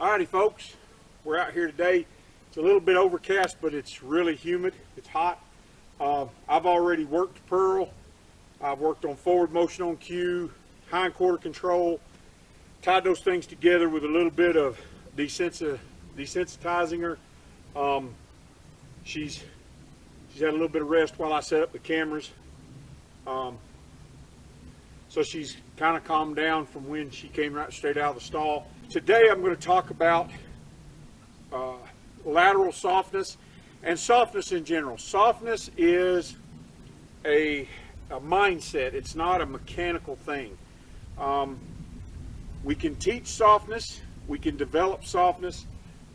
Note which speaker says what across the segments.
Speaker 1: Alrighty folks, we're out here today. It's a little bit overcast, but it's really humid. It's hot. I've already worked Pearl. I've worked on forward motion on cue, hind quarter control, tied those things together with a little bit of desensitizing her. She's had a little bit of rest while I set up the cameras. So she's kind of calmed down from when she came right straight out of the stall. Today I'm going to talk about lateral softness and softness in general. Softness is a mindset. It's not a mechanical thing. We can teach softness, we can develop softness,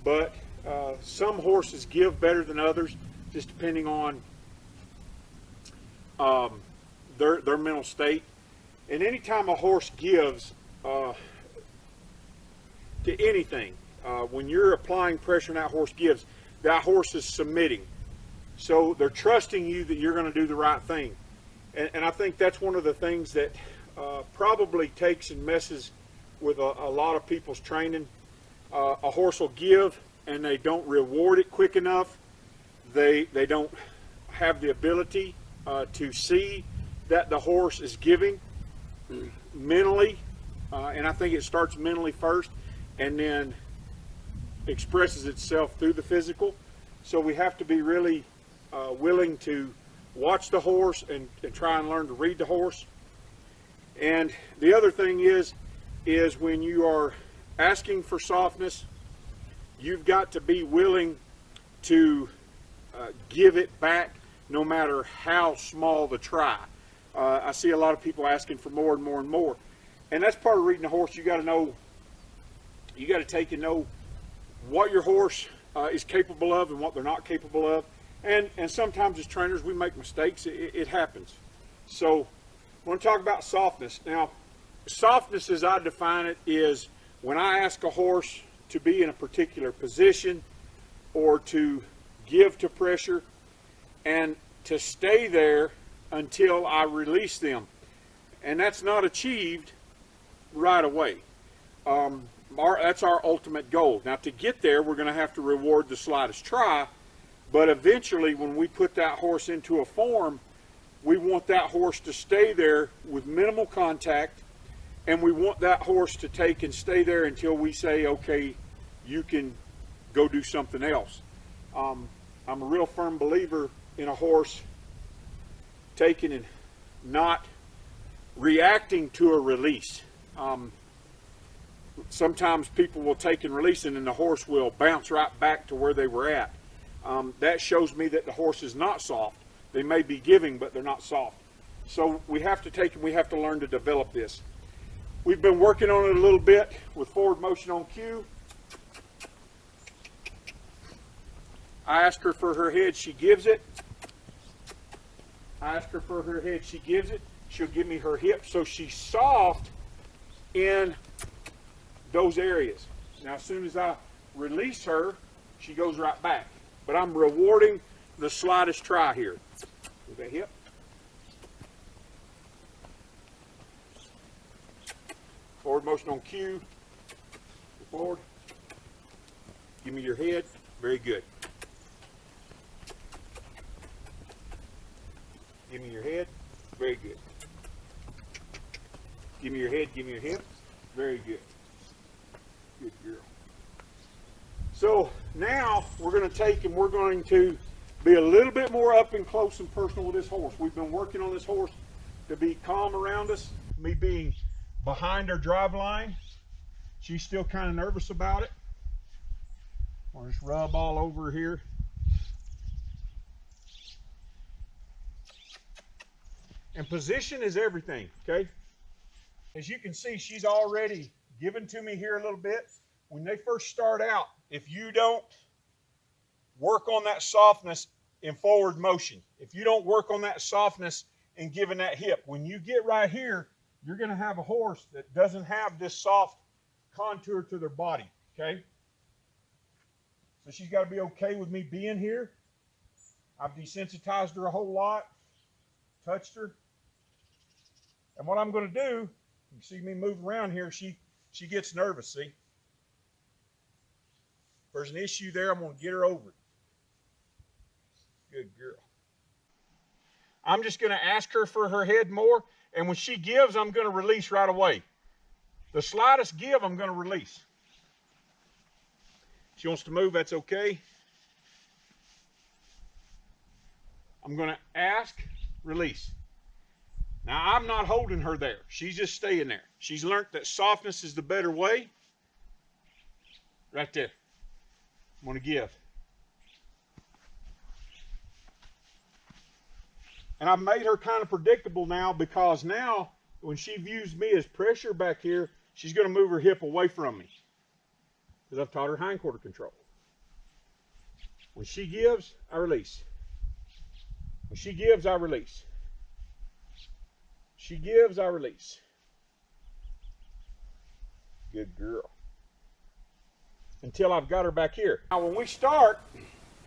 Speaker 1: but some horses give better than others, just depending on their mental state. And anytime a horse gives to anything, when you're applying pressure and that horse gives, that horse is submitting. So they're trusting you that you're going to do the right thing. And I think that's one of the things that probably takes and messes with a lot of people's training. A horse will give and they don't reward it quick enough. They don't have the ability to see that the horse is giving mentally, and I think it starts mentally first and then expresses itself through the physical. So we have to be really willing to watch the horse and try and learn to read the horse. And the other thing is when you are asking for softness, you've got to be willing to give it back no matter how small the try. I see a lot of people asking for more and more and more. And that's part of reading a horse. You got to know, you got to take and know what your horse is capable of and what they're not capable of. And sometimes as trainers we make mistakes. It happens. So I want to talk about softness. Now, softness as I define it is when I ask a horse to be in a particular position or to give to pressure and to stay there until I release them. And that's not achieved right away. That's our ultimate goal. Now to get there, we're going to have to reward the slightest try, but eventually when we put that horse into a form, we want that horse to stay there with minimal contact, and we want that horse to take and stay there until we say, okay, you can go do something else. I'm a real firm believer in a horse taking and not reacting to a release. Sometimes people will take and release and then the horse will bounce right back to where they were at. That shows me that the horse is not soft. They may be giving, but they're not soft. So we have to take and we have to learn to develop this. We've been working on it a little bit with forward motion on cue. I ask her for her head, she gives it. I ask her for her head, she gives it. She'll give me her hip, so she's soft in those areas. Now as soon as I release her, she goes right back. But I'm rewarding the slightest try here. With that hip. Forward motion on cue. Go forward. Give me your head. Very good. Give me your head. Very good. Give me your head. Give me your hip. Very good. Good girl. So now we're going to take and we're going to be a little bit more up and close and personal with this horse. We've been working on this horse to be calm around us. Me being behind her drive line. She's still kind of nervous about it. I'll just rub all over here. And position is everything, okay? As you can see, she's already given to me here a little bit. When they first start out, if you don't work on that softness in forward motion, if you don't work on that softness in giving that hip, when you get right here, you're going to have a horse that doesn't have this soft contour to their body, okay? So she's got to be okay with me being here. I've desensitized her a whole lot, touched her. And what I'm going to do, you see me move around here, she gets nervous, see? there's an issue there, I'm going to get her over it. Good girl. I'm just going to ask her for her head more, and when she gives, I'm going to release right away. The slightest give, I'm going to release. She wants to move, that's okay. I'm going to ask, release. Now, I'm not holding her there. She's just staying there. She's learned that softness is the better way. Right there. I'm going to give. And I've made her kind of predictable now, because now when she views me as pressure back here, she's going to move her hip away from me, because I've taught her hindquarter control. When she gives, I release. When she gives, I release. She gives, I release. Good girl. Until I've got her back here. Now when we start,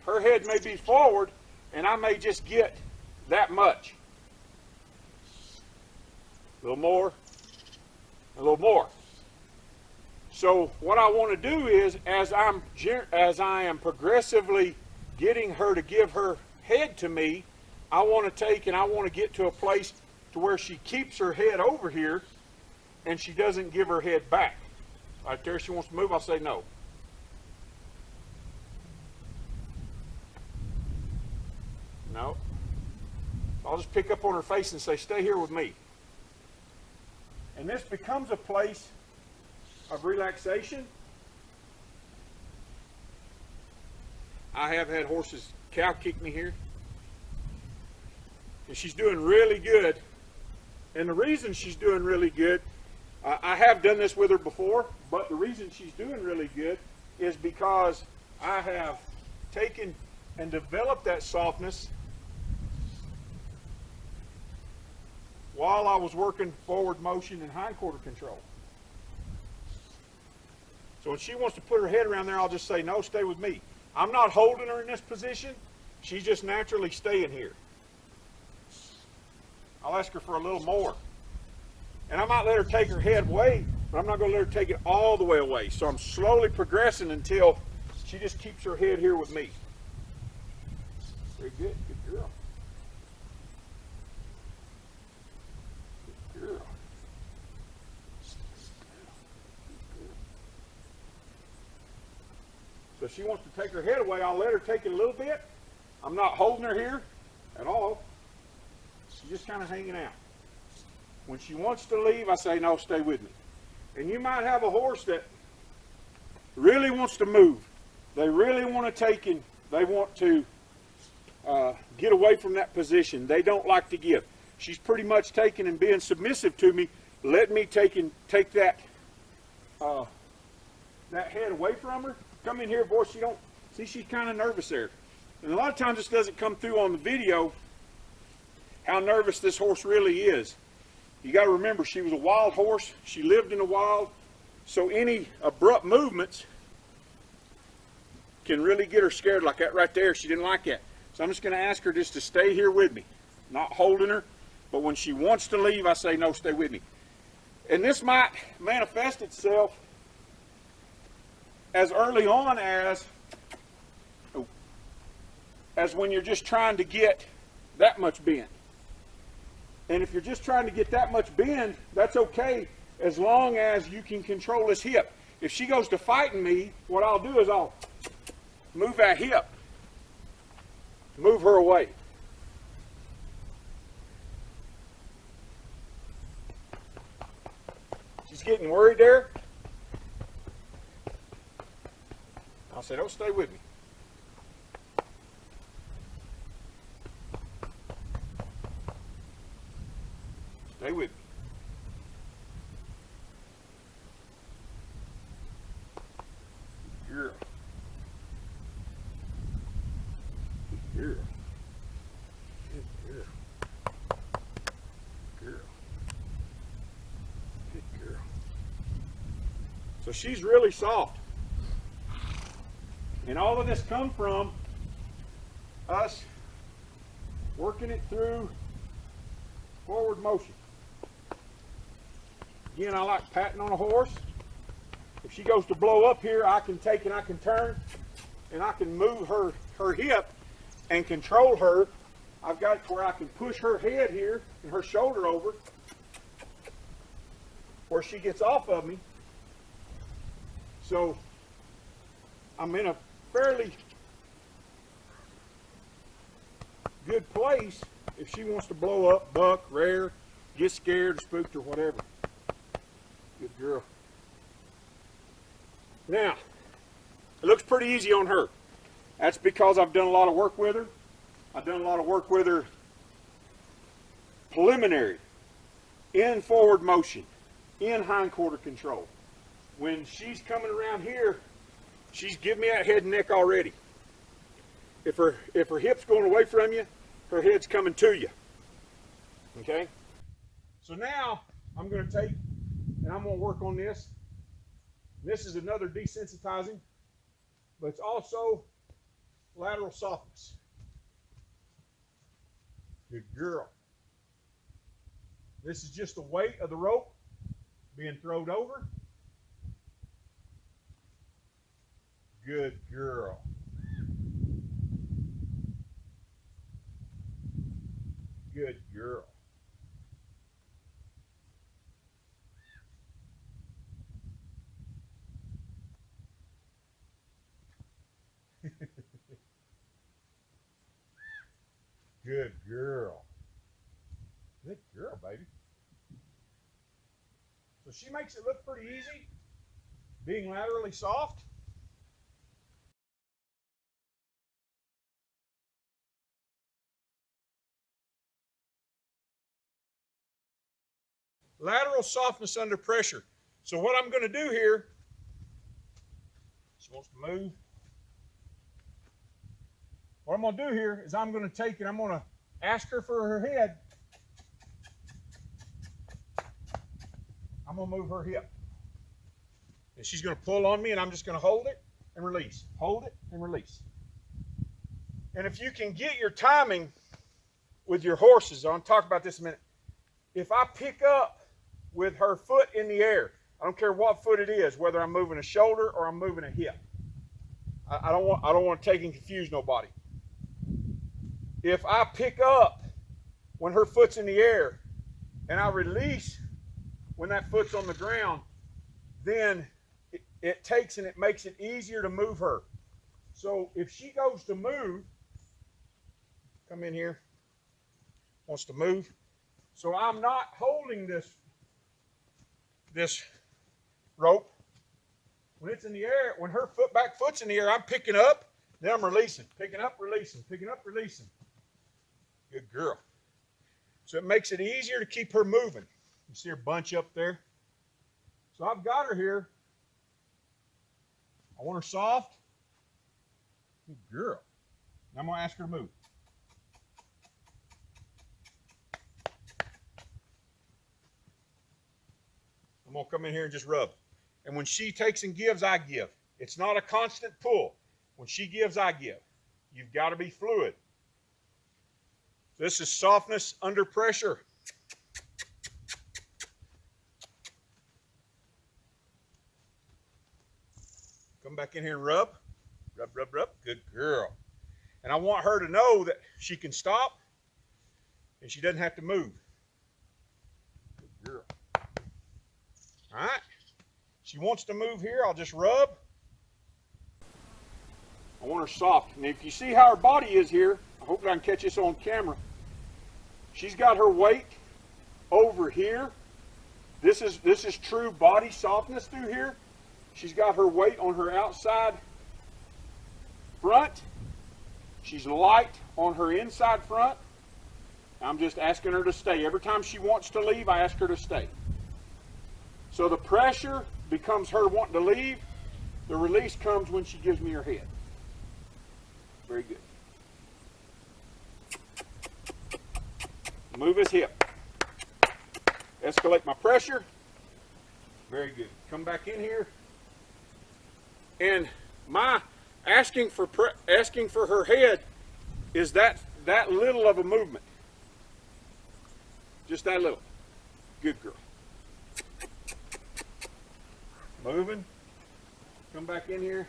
Speaker 1: her head may be forward, and I may just get that much. A little more, a little more. So what I want to do is, as I am progressively getting her to give her head to me, I want to take and I want to get to a place to where she keeps her head over here and she doesn't give her head back. Right there, she wants to move, I'll say no. No. I'll just pick up on her face and say, stay here with me. And this becomes a place of relaxation. I have had horses cow kick me here. And she's doing really good. And the reason she's doing really good, I have done this with her before, but the reason she's doing really good is because I have taken and developed that softness while I was working forward motion and hindquarter control. So when she wants to put her head around there, I'll just say, no, stay with me. I'm not holding her in this position. She's just naturally staying here. I'll ask her for a little more. And I might let her take her head away, but I'm not going to let her take it all the way away. So I'm slowly progressing until she just keeps her head here with me. Very good. Good girl. Good girl. So if she wants to take her head away, I'll let her take it a little bit. I'm not holding her here at all. She's just kind of hanging out. When she wants to leave, I say, no, stay with me. And you might have a horse that really wants to move. They really want to take and they want to get away from that position. They don't like to give. She's pretty much taking and being submissive to me. Let me take that head away from her. Come in here, boy. She don't see. She's kind of nervous there, and a lot of times this doesn't come through on the video. How nervous this horse really is. You got to remember, she was a wild horse. She lived in the wild, so any abrupt movements can really get her scared, like that right there. She didn't like that. So I'm just going to ask her just to stay here with me, not holding her. But when she wants to leave, I say, no, stay with me. And this might manifest itself as early on as when you're just trying to get that much bend. And if you're just trying to get that much bend, that's okay, as long as you can control this hip. If she goes to fighting me, what I'll do is I'll move that hip, move her away. She's getting worried there. I'll say, don't stay with me. Stay with me. Good girl. Good girl. Good girl. Good girl. Good girl. So she's really soft. And all of this comes from us working it through forward motion. Again, I like patting on a horse. If she goes to blow up here, I can take and I can turn and I can move her hip and control her. I've got it where I can push her head here and her shoulder over where she gets off of me. So I'm in a fairly good place if she wants to blow up, buck, rear, get scared, spooked, or whatever. Good girl. Now, it looks pretty easy on her. That's because I've done a lot of work with her. I've done a lot of work with her preliminary, in forward motion, in hindquarter control. When she's coming around here, she's giving me that head and neck already. If her hip's going away from you, her head's coming to you. Okay? So now I'm going to take and I'm going to work on this. This is another desensitizing, but it's also lateral softness. Good girl. This is just the weight of the rope being thrown over. Good girl. Good girl. Good girl. Good girl, baby. So she makes it look pretty easy, being laterally soft. Lateral softness under pressure. So what I'm going to do here, she wants to move. What I'm going to do here is I'm going to take and I'm going to ask her for her head. I'm going to move her hip. And she's going to pull on me and I'm just going to hold it and release. Hold it and release. And if you can get your timing with your horses, I'll talk about this in a minute. If I pick up with her foot in the air, I don't care what foot it is, whether I'm moving a shoulder or I'm moving a hip. I don't want to take and confuse nobody. If I pick up when her foot's in the air and I release when that foot's on the ground, then it takes and it makes it easier to move her. So if she goes to move, come in here, wants to move. So I'm not holding this rope. When it's in the air, when her back foot's in the air, I'm picking up, then I'm releasing. Picking up, releasing, picking up, releasing. Good girl. So it makes it easier to keep her moving. You see her bunch up there? So I've got her here. I want her soft. Good girl. Now I'm going to ask her to move. I'm going to come in here and just rub. And when she takes and gives, I give. It's not a constant pull. When she gives, I give. You've got to be fluid. This is softness under pressure. Come back in here and rub. Rub, rub, rub. Good girl. And I want her to know that she can stop and she doesn't have to move. Good girl. All right. She wants to move here, I'll just rub. I want her soft. And if you see how her body is here, I hope I can catch this on camera. She's got her weight over here. This is true body softness through here. She's got her weight on her outside front. She's light on her inside front. I'm just asking her to stay. Every time she wants to leave, I ask her to stay. So the pressure becomes her wanting to leave. The release comes when she gives me her head. Very good. Move his hip. Escalate my pressure. Very good. Come back in here. And my asking for her head is that little of a movement. Just that little. Good girl. Moving, Come back in here.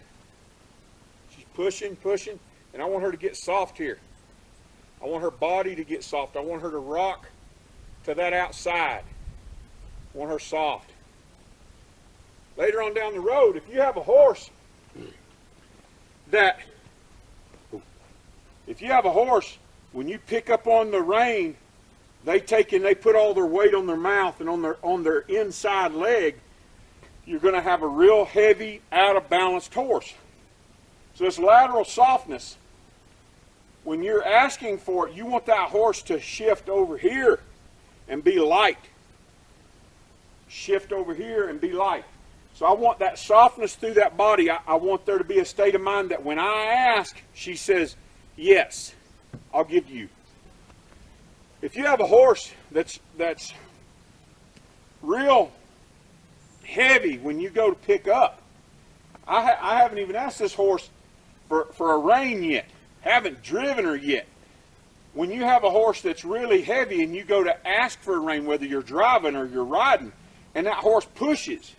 Speaker 1: She's pushing, pushing, and I want her to get soft here. I want her body to get soft. I want her to rock to that outside. I want her soft. Later on down the road, if you have a horse when you pick up on the rein, they put all their weight on their mouth and on their inside leg, you're going to have a real heavy, out of balanced horse. So this lateral softness, when you're asking for it, you want that horse to shift over here and be light. Shift over here and be light. So I want that softness through that body. I want there to be a state of mind that when I ask, she says, yes, I'll give you. If you have a horse that's real heavy when you go to pick up, I haven't even asked this horse for a rein yet. Haven't driven her yet. When you have a horse that's really heavy and you go to ask for a rein, whether you're driving or you're riding, and that horse pushes,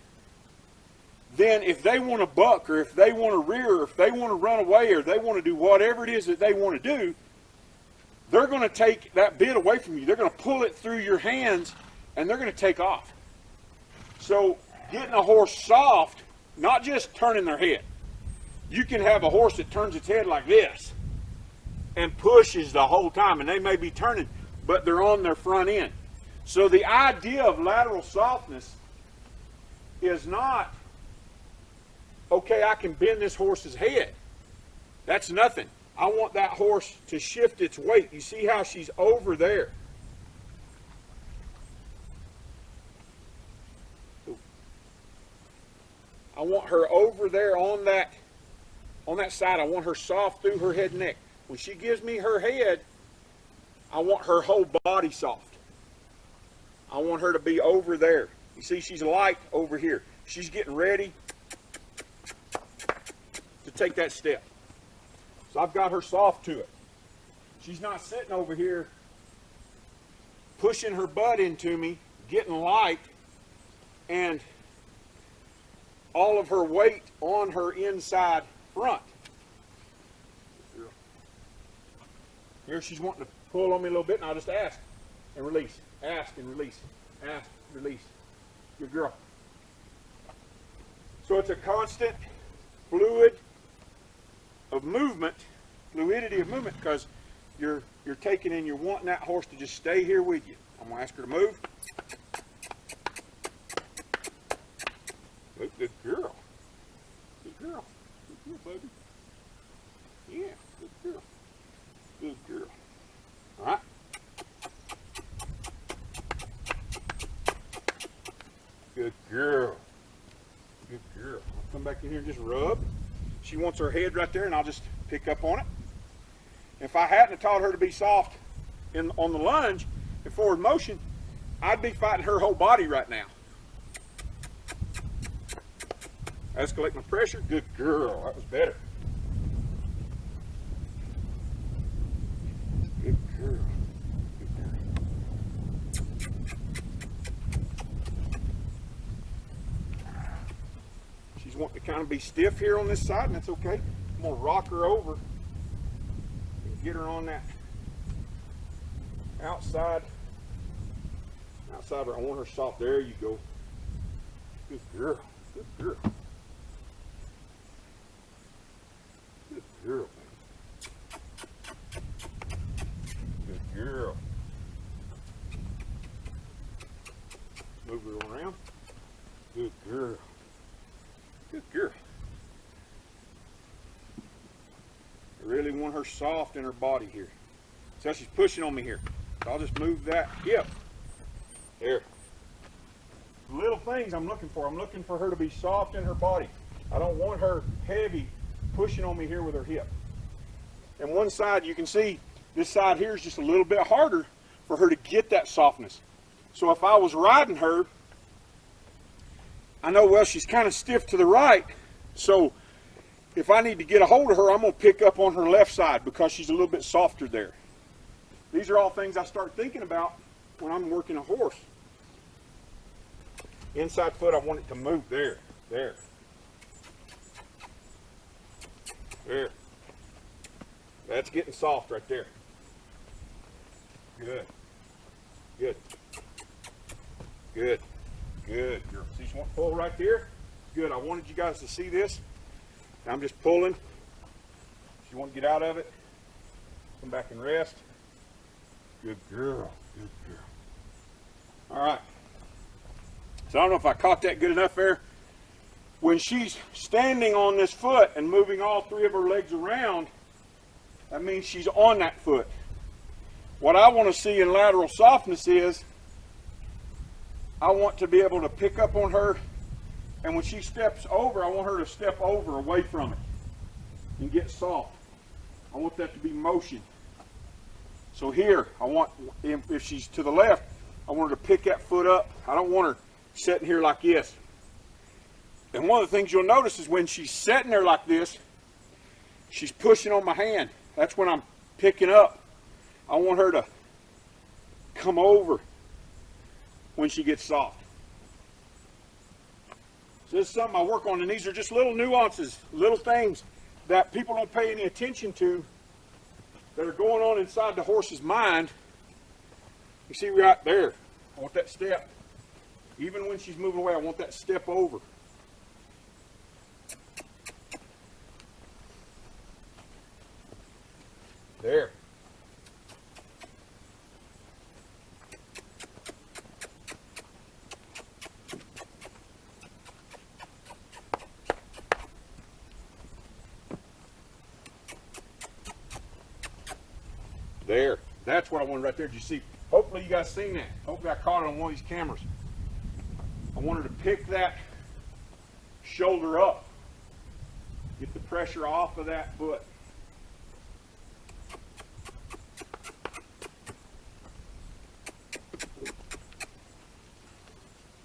Speaker 1: then if they want to buck or if they want to rear or if they want to run away or they want to do whatever it is that they want to do, they're going to take that bit away from you. They're going to pull it through your hands and they're going to take off. So getting a horse soft, not just turning their head. You can have a horse that turns its head like this and pushes the whole time, and they may be turning, but they're on their front end. So the idea of lateral softness is not, okay, I can bend this horse's head. That's nothing. I want that horse to shift its weight. You see how she's over there. I want her over there on that side. I want her soft through her head and neck. When she gives me her head, I want her whole body soft. I want her to be over there. You see, she's light over here. She's getting ready to take that step. So I've got her soft to it. She's not sitting over here pushing her butt into me, getting light, and all of her weight on her inside front. Here she's wanting to pull on me a little bit, and I'll just ask and release. Ask and release. Ask, release. Good girl. So it's a constant fluidity of movement, because you're taking and you're wanting that horse to just stay here with you. I'm going to ask her to move. Look, good girl. Good girl. Good girl, baby. Yeah, good girl. Good girl. All right. Good girl. Good girl. I'll come back in here and just rub. She wants her head right there, and I'll just pick up on it. If I hadn't taught her to be soft on the lunge and forward motion, I'd be fighting her whole body right now. Escalate my pressure. Good girl. That was better. Good girl. Good girl. She's wanting to kind of be stiff here on this side, and that's okay. I'm going to rock her over and get her on that outside. I want her soft. There you go. Good girl. Good girl. Good girl, baby. Good girl. Move her around. Good girl. Good girl. I really want her soft in her body here. So she's pushing on me here. So I'll just move that hip. There. Little things I'm looking for. I'm looking for her to be soft in her body. I don't want her heavy pushing on me here with her hip. And one side, you can see this side here is just a little bit harder for her to get that softness. So if I was riding her, I know, well, she's kind of stiff to the right. So if I need to get a hold of her, I'm going to pick up on her left side because she's a little bit softer there. These are all things I start thinking about when I'm working a horse. Inside foot, I want it to move there, there. There. That's getting soft right there. Good. Good. Good. Good. See, she wants to pull right there. Good. I wanted you guys to see this. Now I'm just pulling. She wants to get out of it. Come back and rest. Good girl. Good girl. All right. So I don't know if I caught that good enough there. When she's standing on this foot and moving all three of her legs around, that means she's on that foot. What I want to see in lateral softness is I want to be able to pick up on her, and when she steps over, I want her to step over away from it and get soft. I want that to be motion. So here, I want, if she's to the left, I want her to pick that foot up. I don't want her sitting here like this. And one of the things you'll notice is when she's sitting there like this, she's pushing on my hand. That's when I'm picking up. I want her to come over when she gets soft. So this is something I work on, and these are just little nuances, little things that people don't pay any attention to that are going on inside the horse's mind. You see right there, I want that step. Even when she's moving away, I want that step over. There. There. That's what I wanted right there. Did you see? Hopefully you guys seen that. Hopefully I caught it on one of these cameras. I wanted to pick that shoulder up. Get the pressure off of that foot.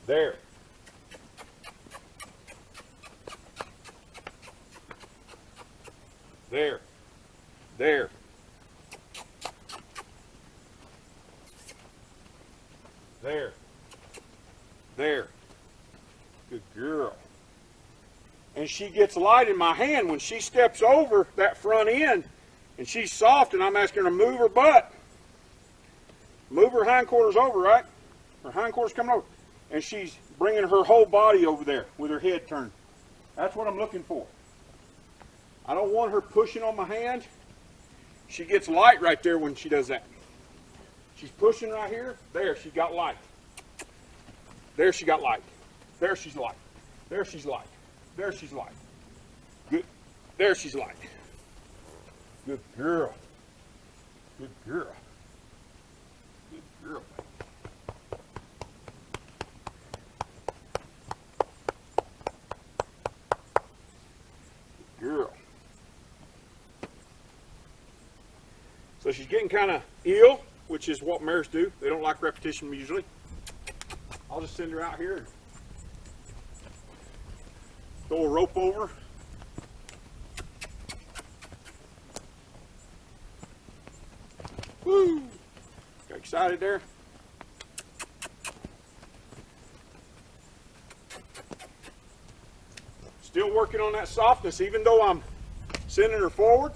Speaker 1: There. There. There. There. There. Good girl. And she gets light in my hand when she steps over that front end, and she's soft, and I'm asking her to move her butt. Move her hindquarters over, right? Her hindquarters coming over. And she's bringing her whole body over there with her head turned. That's what I'm looking for. I don't want her pushing on my hand. She gets light right there when she does that. She's pushing right here. There, she got light. There she got light. There she's light. There she's light. There she's light. Good. There she's light. Good girl. Good girl. Good girl. Girl. So she's getting kind of ill, which is what mares do. They don't like repetition usually. I'll just send her out here and throw a rope over. Woo! Got excited there. Still working on that softness, even though I'm sending her forward,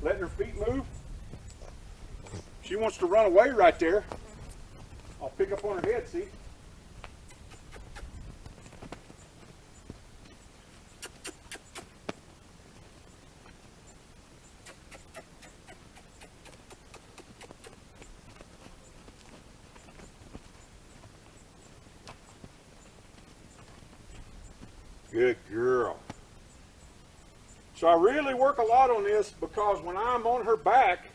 Speaker 1: letting her feet move. She wants to run away right there. I'll pick up on her head, see? Good girl. So I really work a lot on this because when I'm on her back,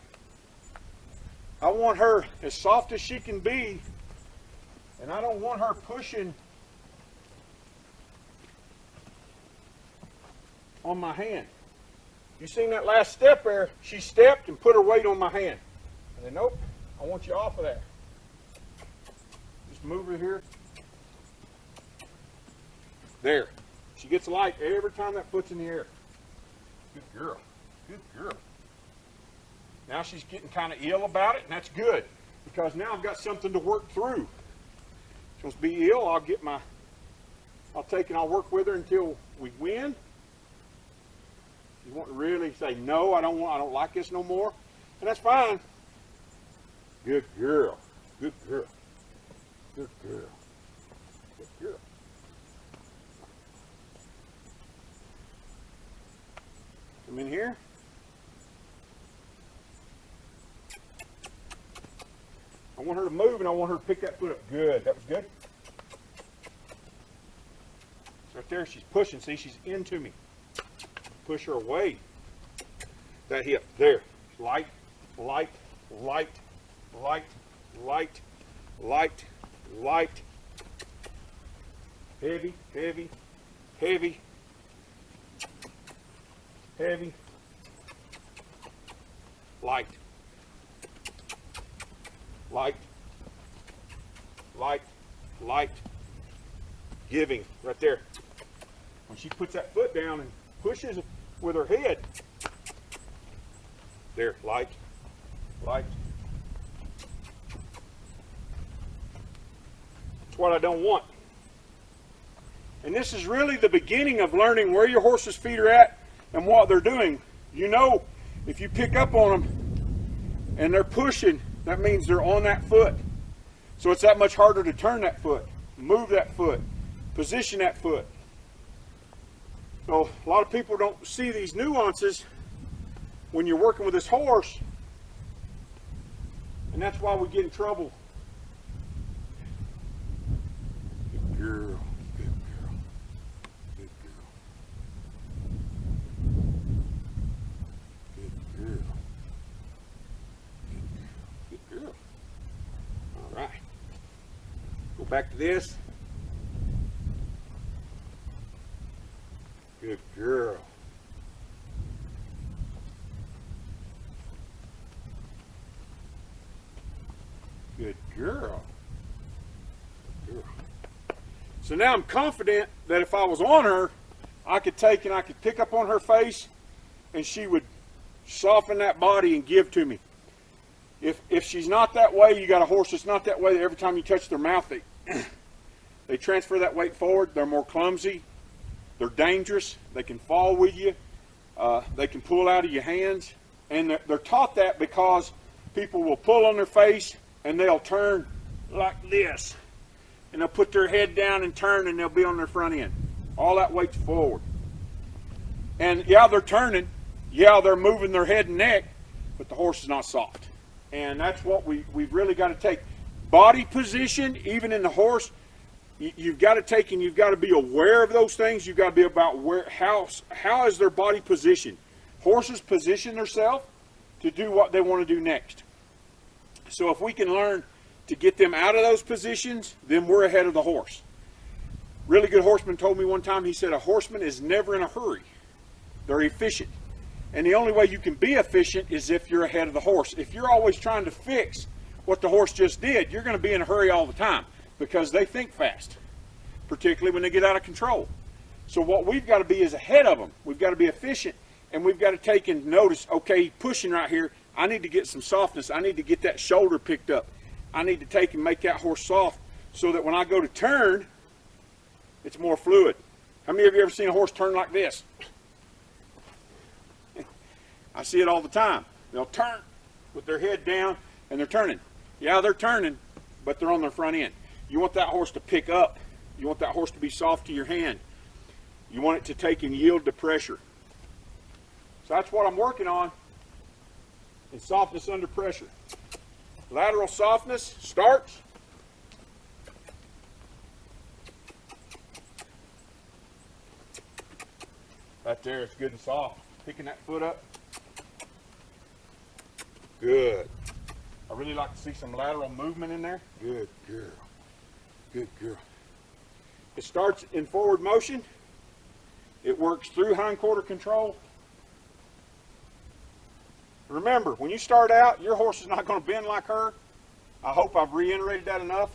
Speaker 1: I want her as soft as she can be, and I don't want her pushing on my hand. You seen that last step there? She stepped and put her weight on my hand. And then, nope, I want you off of there. Just move her here. There. She gets light every time that foot's in the air. Good girl. Good girl. Now she's getting kind of ill about it, and that's good, because now I've got something to work through. She wants to be ill, I'll take and I'll work with her until we win. wanting to really say, no, I don't like this no more. And that's fine. Good girl. Good girl. Good girl. Good girl. Come in here. I want her to move and I want her to pick that foot up. Good. That was good. It's right there. She's pushing. See, she's into me. Push her away. That hip. There. Light, light, light, light, light, light, light. Heavy, heavy, heavy, heavy, light, light, light, light, giving, right there. When she puts that foot down and pushes with her head, there, light, light. That's what I don't want. And this is really the beginning of learning where your horse's feet are at and what they're doing. You know, if you pick up on them and they're pushing, that means they're on that foot. So it's that much harder to turn that foot, move that foot, position that foot. So a lot of people don't see these nuances when you're working with this horse, and that's why we get in trouble. Good girl, good girl, good girl, good girl, good girl. All right, go back to this. Good girl. Good girl. Good girl. So now I'm confident that if I was on her, I could take and I could pick up on her face and she would soften that body and give to me. If she's not that way, you got a horse that's not that way, every time you touch their mouth, they transfer that weight forward. They're more clumsy. They're dangerous. They can fall with you. They can pull out of your hands. And they're taught that because people will pull on their face and they'll turn like this. And they'll put their head down and turn and they'll be on their front end. All that weight's forward. And yeah, they're turning. Yeah, they're moving their head and neck, but the horse is not soft. And that's what we've really got to take. Body position, even in the horse, you've got to take and you've got to be aware of those things. You've got to be about how is their body positioned. Horses position themselves to do what they want to do next. So if we can learn to get them out of those positions, then we're ahead of the horse. Really good horseman told me one time, he said a horseman is never in a hurry. They're efficient. And the only way you can be efficient is if you're ahead of the horse. If you're always trying to fix what the horse just did, you're going to be in a hurry all the time because they think fast, particularly when they get out of control. So what we've got to be is ahead of them. We've got to be efficient, and we've got to take and notice, okay, pushing right here, I need to get some softness. I need to get that shoulder picked up. I need to take and make that horse soft so that when I go to turn, it's more fluid. How many of you ever seen a horse turn like this? I see it all the time. They'll turn with their head down and they're turning. Yeah, they're turning, but they're on their front end. You want that horse to pick up. You want that horse to be soft to your hand. You want it to take and yield to pressure. So that's what I'm working on, is softness under pressure. Lateral softness starts. Right there, it's good and soft. Picking that foot up. Good. I really like to see some lateral movement in there. Good girl. Good girl. It starts in forward motion. It works through hindquarter control. Remember, when you start out, your horse is not going to bend like her. I hope I've reiterated that enough.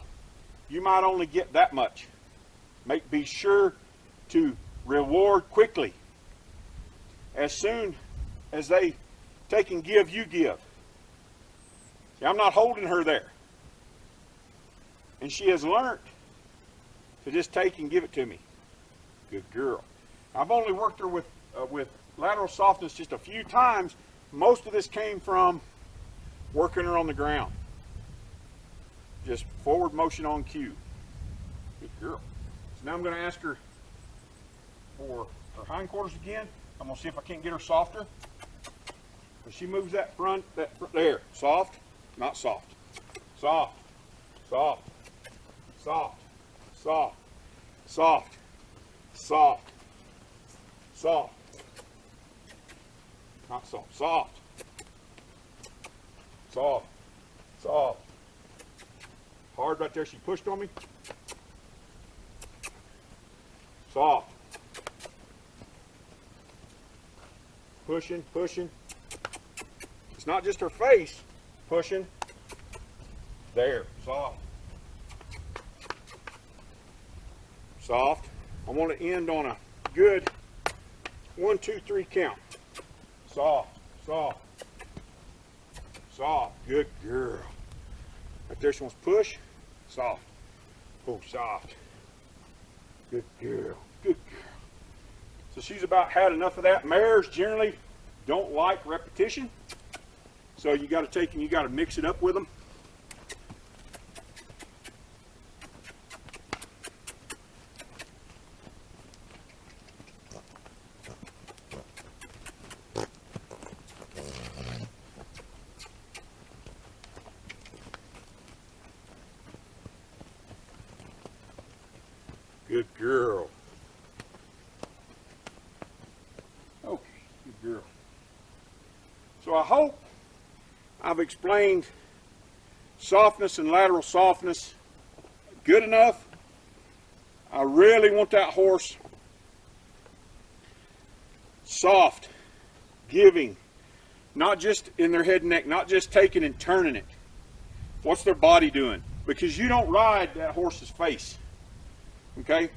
Speaker 1: You might only get that much. Be sure to reward quickly. As soon as they take and give, you give. See, I'm not holding her there. And she has learned to just take and give it to me. Good girl. I've only worked her with lateral softness just a few times. Most of this came from working her on the ground. Just forward motion on cue. Good girl. So now I'm going to ask her for her hindquarters again. I'm going to see if I can't get her softer. If she moves that front, there. Soft, not soft. Soft, soft, soft, soft, soft, soft, soft. Not soft, soft. Soft, soft. Hard right there, she pushed on me. Soft. Pushing, pushing. It's not just her face, pushing. There, soft. Soft. I want to end on a good 1, 2, 3 count. Soft, soft, soft. Good girl. Right there, she wants to push. Soft. Oh, soft. Good girl. Good girl. So she's about had enough of that. Mares generally don't like repetition. So you got to take and you got to mix it up with them. Good girl. Okay, good girl. So I hope I've explained softness and lateral softness good enough. I really want that horse soft, giving, not just in their head and neck, not just taking and turning it. What's their body doing? Because you don't ride that horse's face. Okay?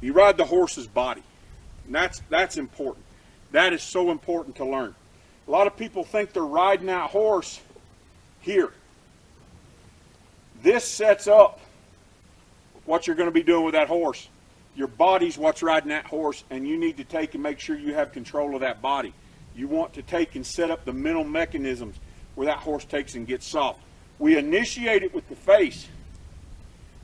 Speaker 1: You ride the horse's body. And that's important. That is so important to learn. A lot of people think they're riding that horse here. This sets up what you're going to be doing with that horse. Your body's what's riding that horse, and you need to take and make sure you have control of that body. You want to take and set up the mental mechanisms where that horse takes and gets soft. We initiate it with the face,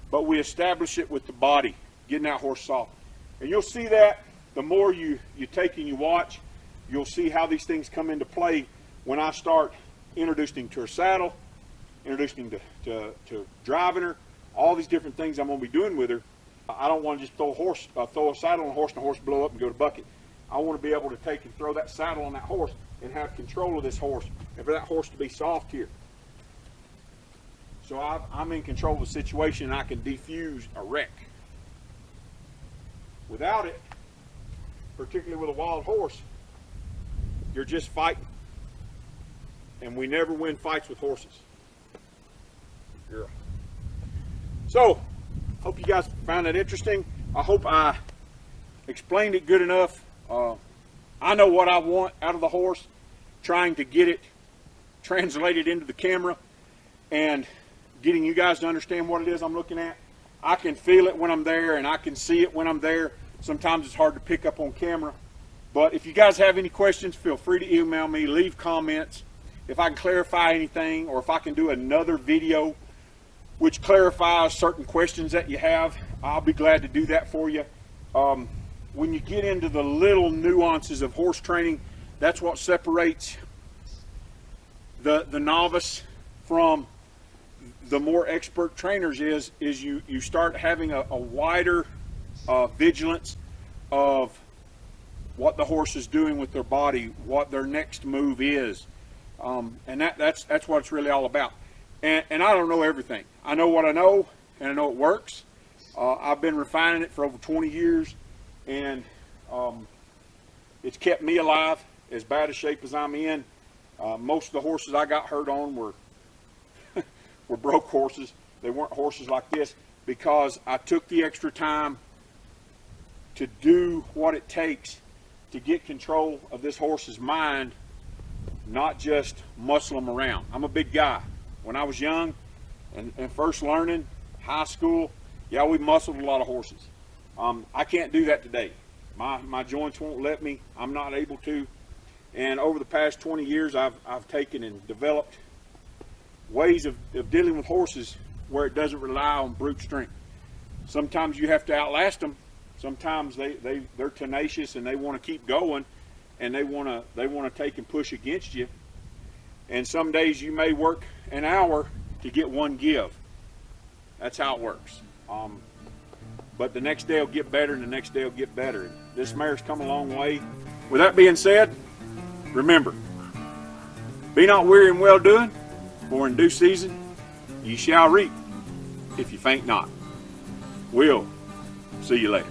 Speaker 1: but we establish it with the body, getting that horse soft. And you'll see that the more you take and you watch, you'll see how these things come into play when I start introducing to her saddle, introducing to driving her, all these different things I'm going to be doing with her. I don't want to just throw a saddle on a horse and the horse blow up and go to bucket. I want to be able to take and throw that saddle on that horse and have control of this horse, and for that horse to be soft here. So I'm in control of the situation, and I can defuse a wreck. Without it, particularly with a wild horse, you're just fighting. And we never win fights with horses. Girl. So, hope you guys found that interesting. I hope I explained it good enough. I know what I want out of the horse, trying to get it translated into the camera and getting you guys to understand what it is I'm looking at. I can feel it when I'm there, and I can see it when I'm there. Sometimes it's hard to pick up on camera. But if you guys have any questions, feel free to email me, leave comments. If I can clarify anything, or if I can do another video which clarifies certain questions that you have, I'll be glad to do that for you. When you get into the little nuances of horse training, that's what separates the novice from the more expert trainers is you start having a wider vigilance of what the horse is doing with their body, what their next move is. And that's what it's really all about. And I don't know everything. I know what I know, and I know it works. I've been refining it for over 20 years, and it's kept me alive, as bad a shape as I'm in. Most of the horses I got hurt on were broke horses. They weren't horses like this, because I took the extra time to do what it takes to get control of this horse's mind, not just muscle them around. I'm a big guy. When I was young and first learning, high school, yeah, we muscled a lot of horses. I can't do that today. My joints won't let me. I'm not able to. And over the past 20 years, I've taken and developed ways of dealing with horses where it doesn't rely on brute strength. Sometimes you have to outlast them. Sometimes they're tenacious and they want to keep going, and they want to take and push against you. And some days you may work an hour to get one give. That's how it works. But the next day will get better, and the next day will get better. This mare's come a long way. With that being said, remember, be not weary in well doing, for in due season ye shall reap, if you faint not. We'll see you later.